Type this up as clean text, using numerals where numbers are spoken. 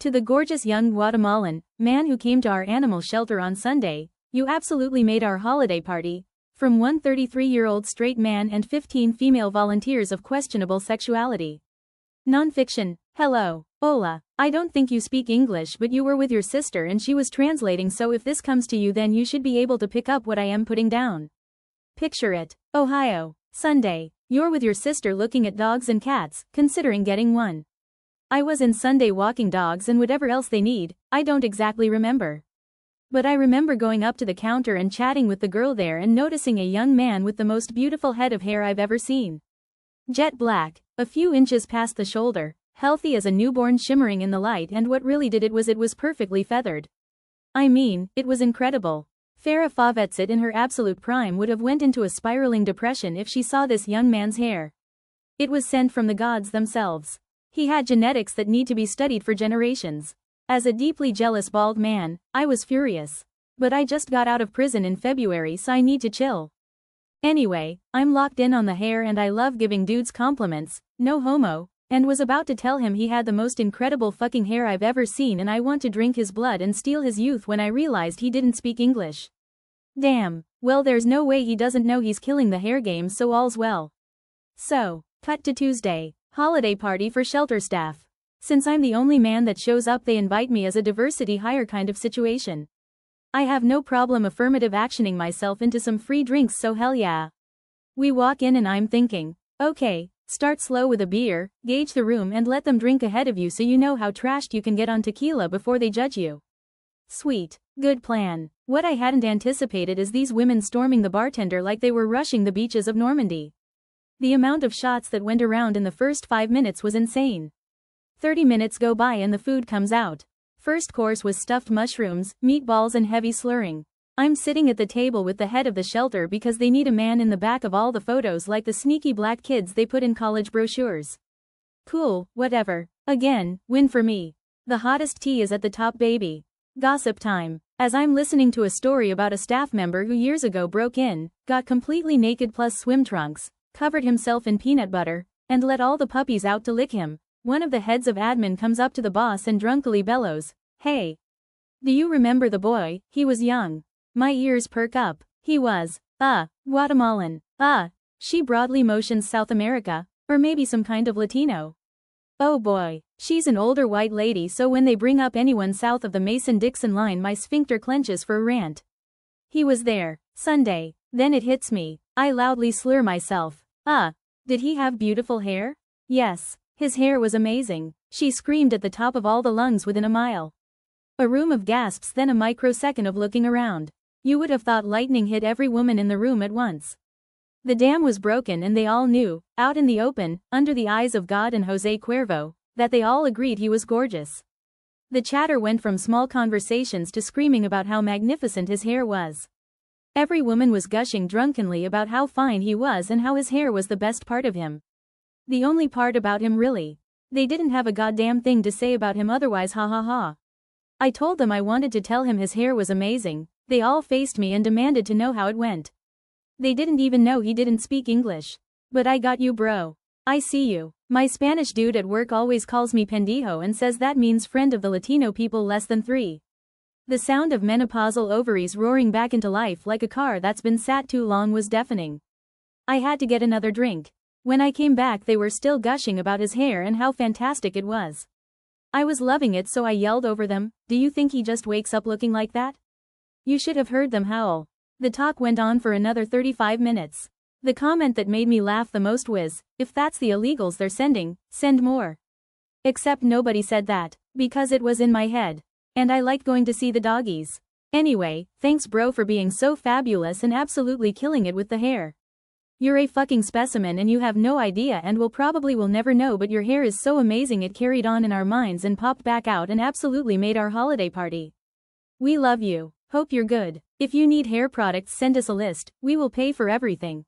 To the gorgeous young Guatemalan man who came to our animal shelter on Sunday, you absolutely made our holiday party. From one 33-year-old straight man and 15 female volunteers of questionable sexuality. Non-fiction. Hello. Hola. I don't think you speak English, but you were with your sister and she was translating, so if this comes to you then you should be able to pick up what I am putting down. Picture it. Ohio. Sunday. You're with your sister looking at dogs and cats, considering getting one. I was in Sunday walking dogs and whatever else they need, I don't exactly remember. But I remember going up to the counter and chatting with the girl there and noticing a young man with the most beautiful head of hair I've ever seen. Jet black, a few inches past the shoulder, healthy as a newborn, shimmering in the light, and what really did it was perfectly feathered. I mean, it was incredible. Farrah Fawcett in her absolute prime would have went into a spiraling depression if she saw this young man's hair. It was sent from the gods themselves. He had genetics that need to be studied for generations. As a deeply jealous bald man, I was furious. But I just got out of prison in February, so I need to chill. Anyway, I'm locked in on the hair and I love giving dudes compliments, no homo, and was about to tell him he had the most incredible fucking hair I've ever seen and I want to drink his blood and steal his youth when I realized he didn't speak English. Damn, well there's no way he doesn't know he's killing the hair game, so all's well. So, cut to Tuesday, holiday party for shelter staff. Since I'm the only man that shows up, they invite me as a diversity hire kind of situation. I have no problem affirmative actioning myself into some free drinks, so hell yeah. We walk in and I'm thinking, okay, start slow with a beer, gauge the room and let them drink ahead of you so you know how trashed you can get on tequila before they judge you. Sweet. Good plan. What I hadn't anticipated is these women storming the bartender like they were rushing the beaches of Normandy. The amount of shots that went around in the first 5 minutes was insane. 30 minutes go by and the food comes out. First course was stuffed mushrooms, meatballs and heavy slurring. I'm sitting at the table with the head of the shelter because they need a man in the back of all the photos like the sneaky black kids they put in college brochures. Cool, whatever. Again, win for me. The hottest tea is at the top, baby. Gossip time. As I'm listening to a story about a staff member who years ago broke in, got completely naked plus swim trunks, covered himself in peanut butter, and let all the puppies out to lick him. One of the heads of admin comes up to the boss and drunkily bellows, "Hey! Do you remember the boy? He was young." My ears perk up. He was, Guatemalan. She broadly motions South America, or maybe some kind of Latino. Oh boy, she's an older white lady, so when they bring up anyone south of the Mason-Dixon line my sphincter clenches for a rant. He was there, Sunday. Then it hits me. I loudly slur myself. Did he have beautiful hair? Yes. His hair was amazing, she screamed at the top of all the lungs within a mile. A room of gasps, then a microsecond of looking around. You would have thought lightning hit every woman in the room at once. The dam was broken and they all knew, out in the open, under the eyes of God and Jose Cuervo, that they all agreed he was gorgeous. The chatter went from small conversations to screaming about how magnificent his hair was. Every woman was gushing drunkenly about how fine he was and how his hair was the best part of him. The only part about him, really. They didn't have a goddamn thing to say about him otherwise, ha ha ha. I told them I wanted to tell him his hair was amazing. They all faced me and demanded to know how it went. They didn't even know he didn't speak English. But I got you, bro. I see you. My Spanish dude at work always calls me pendejo and says that means friend of the Latino people less than 3. The sound of menopausal ovaries roaring back into life like a car that's been sat too long was deafening. I had to get another drink. When I came back they were still gushing about his hair and how fantastic it was. I was loving it, so I yelled over them, "Do you think he just wakes up looking like that?" You should have heard them howl. The talk went on for another 35 minutes. The comment that made me laugh the most was, "If that's the illegals they're sending, send more." Except nobody said that, because it was in my head. And I like going to see the doggies. Anyway, thanks bro for being so fabulous and absolutely killing it with the hair. You're a fucking specimen and you have no idea and will never know, but your hair is so amazing it carried on in our minds and popped back out and absolutely made our holiday party. We love you. Hope you're good. If you need hair products, send us a list, we will pay for everything.